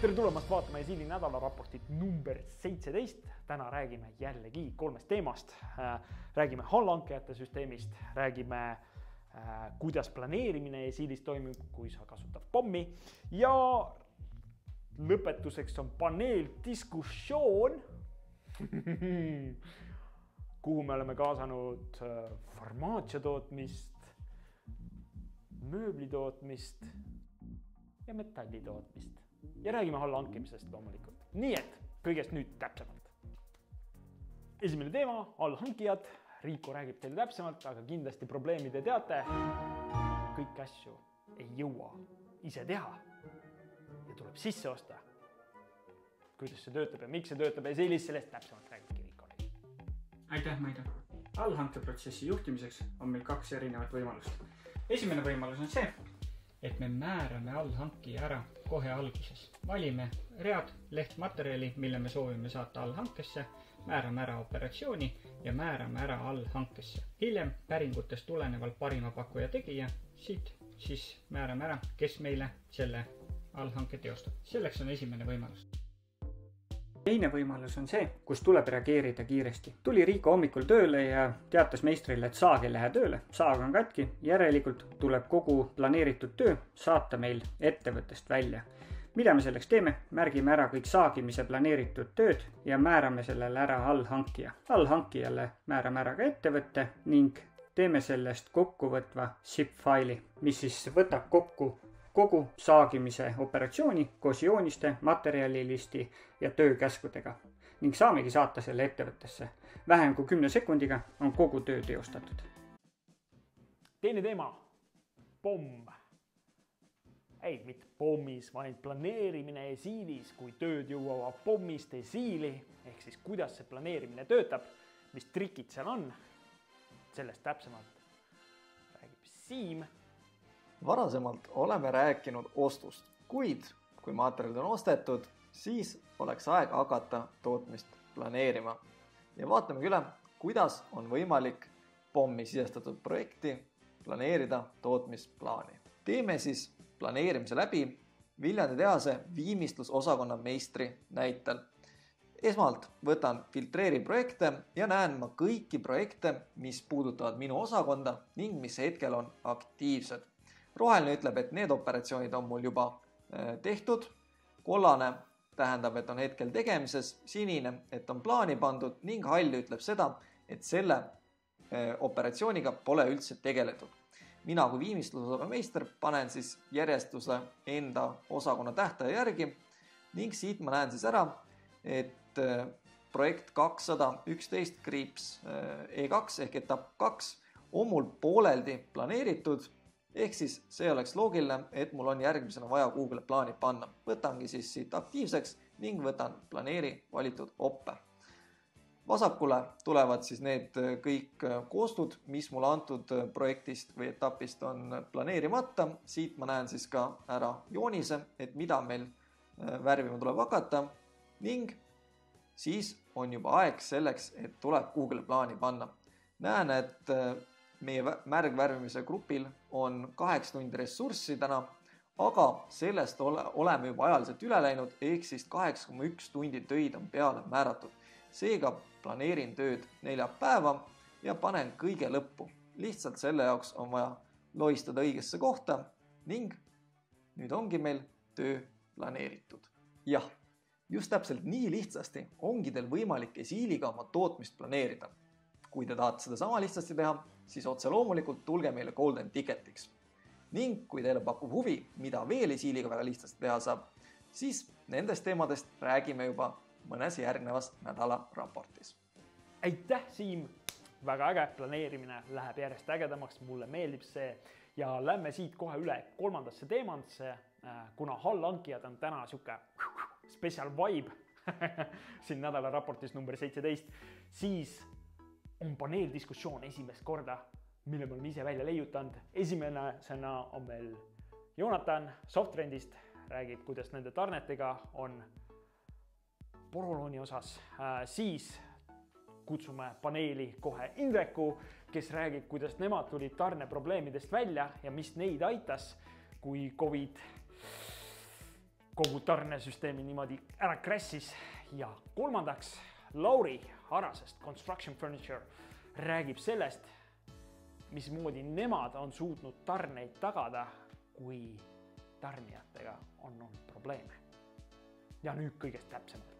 tere tulemast vaatama Esiili nädalaraportit number 17. Täna räägime jällegi 3 teemast. Räägime allhankijate süsteemist, räägime kuidas planeerimine Esiilis toimib, kui sa kasutad pommi ja lõpetuseks on paneeldiskussioon, kuhu me oleme kaasanud farmaatsiatootmist, mööblitootmist ja metallitootmist. Ja räägime allhankimisest loomulikult. Nii et kõigest nüüd täpsemalt. Esimene teema, allhankijad. Riiko räägib teile täpsemalt, aga kindlasti probleemide teate. Kõik asju ei jõua ise teha ja tuleb sisse osta. Kuidas see töötab ja miks see töötab ja sellest täpsemalt räägibki Riiko. Aitäh, Maida. Allhankeprotsessi juhtimiseks on meil 2 erinevat võimalust. Esimene võimalus on see, et me määrame allhankija ära kohe alguses. Valime read, lehtmaterjali, mille me soovime saata allhankesse, määrame ära operatsiooni ja määrame ära allhankesse. Hiljem päringutest tulenevalt parima pakkuja tegija, siit siis määrame ära, kes meile selle allhanke teostab. Selleks on esimene võimalus. Teine võimalus on see, kus tuleb reageerida kiiresti. Tuli Riiko hommikul tööle ja teatas meistrile, et saag ei lähe tööle. Saag on katki, järelikult tuleb kogu planeeritud töö saata meil ettevõttest välja. Mida me selleks teeme? Märgime ära kõik saagimise planeeritud tööd ja määrame sellele ära allhankija. Allhankijale määrame ära ka ettevõtte ning teeme sellest kokkuvõtva zip-faili, mis siis võtab kokku kogu saagimise operatsiooni koos jooniste, materjalilisti ja töökäskudega ning saamegi saata selle ettevõttesse. Vähem kui 10 sekundiga on kogu töö teostatud. Teine teema, pomm. Ei, mitte pommis, vaid planeerimine Esiilis, kui tööd jõuavad pommist Esiili, ehk siis kuidas see planeerimine töötab, mis trikid seal on, sellest täpsemalt räägib Siim. Varasemalt oleme rääkinud ostust, kuid kui materjalid on ostetud, siis oleks aeg hakata tootmist planeerima. Ja vaatamegi üle, kuidas on võimalik pommi sisestatud projekti planeerida tootmisplaani. Teeme siis planeerimise läbi Viljandi tehase viimistlusosakonna meistri näitel. Esmalt võtan filtreeri projekte ja näen ma kõiki projekte, mis puudutavad minu osakonda ning mis hetkel on aktiivsed. Roheline ütleb, et need operatsioonid on mul juba tehtud. Kollane tähendab, et on hetkel tegemises. Sinine, et on plaani pandud ning hall ütleb seda, et selle operatsiooniga pole üldse tegeletud. Mina kui viimistlusosakonna meister panen siis järjestuse enda osakonna tähtaja järgi ning siit ma näen siis ära, et projekt 211-E2 ehk etapp 2 on mul pooleldi planeeritud. Ehk siis see oleks loogiline, et mul on järgmisena vaja Google plaani panna. Võtangi siis siit aktiivseks ning võtan planeeri valitud oppe. Vasakule tulevad siis need kõik koostud, mis mul antud projektist või etapist on planeerimata. Siit ma näen siis ka ära joonise, et mida meil värvima tuleb hakata ning siis on juba aeg selleks, et tuleb Google plaani panna. Näen, et meie märgvärvimise grupil on 8 tundi ressurssi täna, aga sellest oleme juba ajaliselt üle läinud, ehk siis 8,1 tundi töid on peale määratud. Seega planeerin tööd 4 päeva ja panen kõige lõppu. Lihtsalt selle jaoks on vaja lohistada õigesse kohta ning nüüd ongi meil töö planeeritud. Jah, just täpselt nii lihtsasti ongi teil võimalik Esiiliga oma tootmist planeerida. Kui te tahate seda sama lihtsasti teha, siis otse loomulikult tulge meile Golden Ticketiks. Ning kui teile pakub huvi, mida veel Esiiliga väga lihtsasti teha saab, siis nendest teemadest räägime juba mõnes järgnevas nädala raportis. Aitäh, Siim! Väga äge, planeerimine läheb järjest ägedamaks, mulle meeldib see ja lähme siit kohe üle 3. teemasse, kuna allhankijad on täna siuke special vibe siin nädala raportis number 17, siis on paneeldiskussioon esimest korda, mille me oleme ise välja leiutanud. Esimesena on meil Joonatan Softrendist, räägib, kuidas nende tarnetega on porolooni osas. Siis kutsume paneeli kohe Indreku, kes räägib, kuidas nemad tulid tarneprobleemidest välja ja mis neid aitas, kui COVID kogu tarnesüsteemi niimoodi ära crash'is. Ja kolmandaks, Lauri Harasest Construction Furniture räägib sellest, mismoodi nemad on suutnud tarneid tagada, kui tarnijatega on olnud probleeme. Ja nüüd kõigest täpsemalt.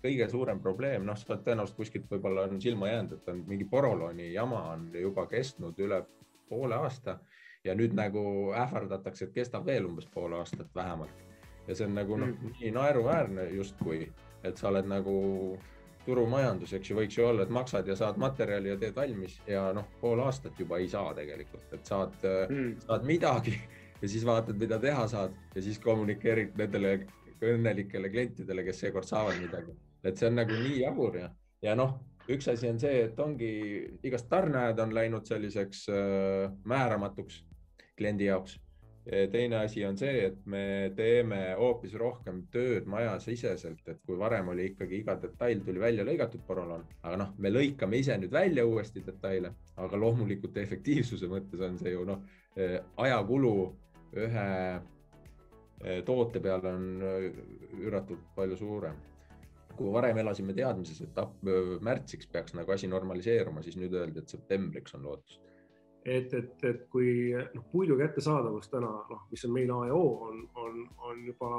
Kõige suurem probleem, sa oled tõenäoliselt kuskilt võib-olla on silma jäänud, et on mingi porolooni jama on juba kestnud üle poole aasta ja nüüd nagu ähvardatakse, et kestab veel umbes poole aastat vähemalt. Ja see on nagu nii naeruväärne justkui, et sa oled nagu turumajandus, eks ju, võiks ju olla, et maksad ja saad materjali ja teed valmis ja pool aastat juba ei saa tegelikult, et saad midagi ja siis vaatad, mida teha saad ja siis kommunikeerid nendele õnnelikele klientidele, kes seekord saavad midagi. Et see on nagu nii jabur ja üks asi on see, et ongi igast tarneajad on läinud selliseks määramatuks kliendi jaoks. Teine asi on see, et me teeme hoopis rohkem tööd maja siseselt, et kui varem oli ikkagi iga detail tuli välja lõigatud porolon, aga me lõikame ise nüüd välja uuesti detaile, aga loomulikult efektiivsuse mõttes on see ju ajakulu ühe toote peale on üüratult palju suurem. Kui varem elasime teadmises, et märtsiks peaks nagu asi normaliseeruma, siis nüüd öeldi, et septembriks on lootust. Et kui puidu kättesaadavus täna, mis on meil A ja O, on juba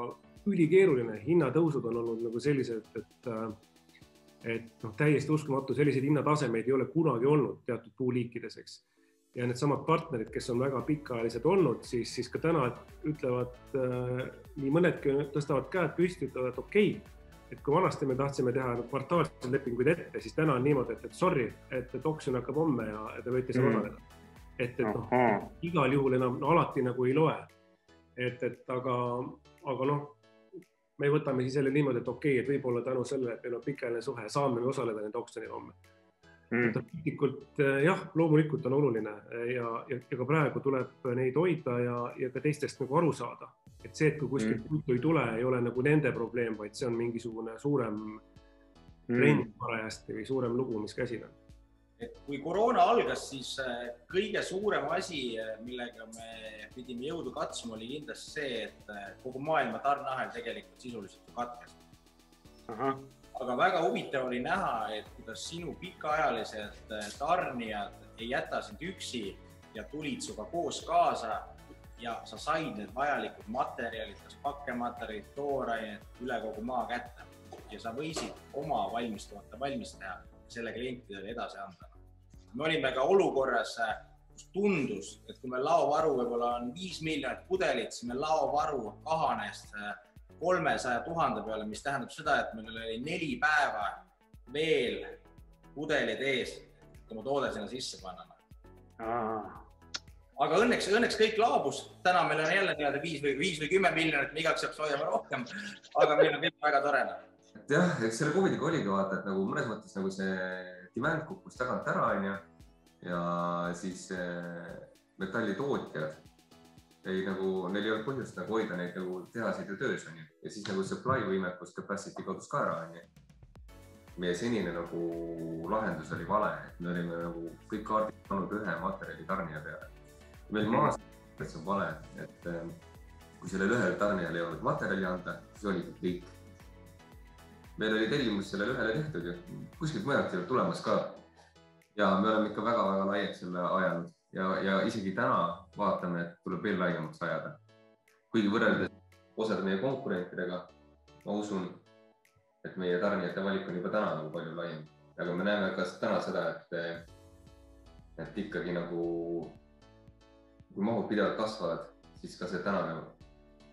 ülikeeruline, hinnatõusud on olnud nagu sellised, et täiesti uskumatu, selliseid hinnatasemeid ei ole kunagi olnud teatud puuliikides, eks. Ja need samad partnerid, kes on väga pikaajalised olnud, siis ka täna ütlevad, nii mõnedki tõstavad käed püsti, ütlevad, okei, et kui vanasti me tahtsime teha kvartaalsed lepinguid ette, siis täna on niimoodi, et sorry, et oksjon hakkab homme ja te võite seal osaleda. Et igal juhul enam alati nagu ei loe. Aga me võtame siis jälle niimoodi, et okei, et võib-olla tänu sellele, et meil on pikaajaline suhe, saame me osaleda nende oksjonil homme. Loomulikult on oluline ja ka praegu tuleb neid hoida ja ka teistest nagu aru saada. Et see, et kui kuskilt puitu ei tule, ei ole nagu nende probleem, vaid see on mingisugune suurem trend parajasti või suurem lugu, mis käsil on. Et kui koroona algas, siis kõige suurem asi, millega me pidime jõudu katsuma, oli kindlasti see, et kogu maailma tarneahel tegelikult sisuliselt katkes. Aga väga huvitav oli näha, et kuidas sinu pikaajalised tarnijad ei jäta sind üksi ja tulid suga koos kaasa ja sa said need vajalikud materjalid, kas pakkematerjalid, toorained üle kogu maa kätte ja sa võisid oma valmistoota valmis teha selle klientidele edasi anda. Me olime ka olukorras, kus tundus, et kui meil laovaru võib-olla on 5 miljonit pudelit, siis meil laovaru kahanes 300 000 peale, mis tähendab seda, et meil oli 4 päeva veel pudelid ees, et oma toode sinna sisse panna. Aga õnneks kõik laabus. Täna meil on jälle 5 või 10 miljonit, me igaks jaoks hoiame rohkem, aga meil on kõik väga tore. Jah, eks selle COVIDiga oligi vaata, et nagu mõnes mõttes nagu see demand kukkus tagant ära ja siis metallitootjad neil ei olnud põhjust nagu hoida neid nagu tehaseid ja töös ja siis nagu supply võimekus capacity kadus ka ära. Meie senine nagu lahendus oli vale, et me olime nagu kõik kaardid pannud ühe materjali tarnija peale. Meil maas on vale, et kui sellel ühel tarnijal ei olnud materjali anda, siis oli kõik. Meil oli tellimus sellele ühele tehtud ja kuskilt mõjalt ei ole tulemas ka. Ja me oleme ikka väga-väga laiaks selle ajanud ja isegi täna vaatame, et tuleb veel laiemaks ajada. Kuigi võrreldes osade meie konkurentidega, ma usun, et meie tarnijate valik on juba täna nagu palju laiem. Aga me näeme ka täna seda, et ikkagi nagu kui mahud pidevalt kasvavad, siis ka see tänane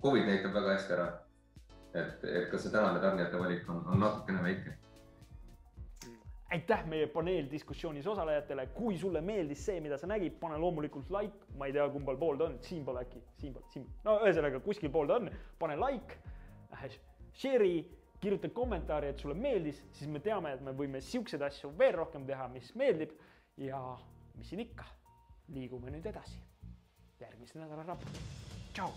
COVID näitab väga hästi ära. Et ka see tänane tarnijate valik on natukene väike. Aitäh meie paneeldiskussioonis osalejatele. Kui sulle meeldis see, mida sa nägid, pane loomulikult like. Ma ei tea, kumbal pool ta on. Siinpool äkki. No ühesõnaga, kuskil pool ta on. Pane like, share'i, kirjuta kommentaari, et sulle meeldis. Siis me teame, et me võime siukseid asju veel rohkem teha, mis meeldib. Ja mis siin ikka. Liigume nüüd edasi. Järgmise nädala raport. Tšau!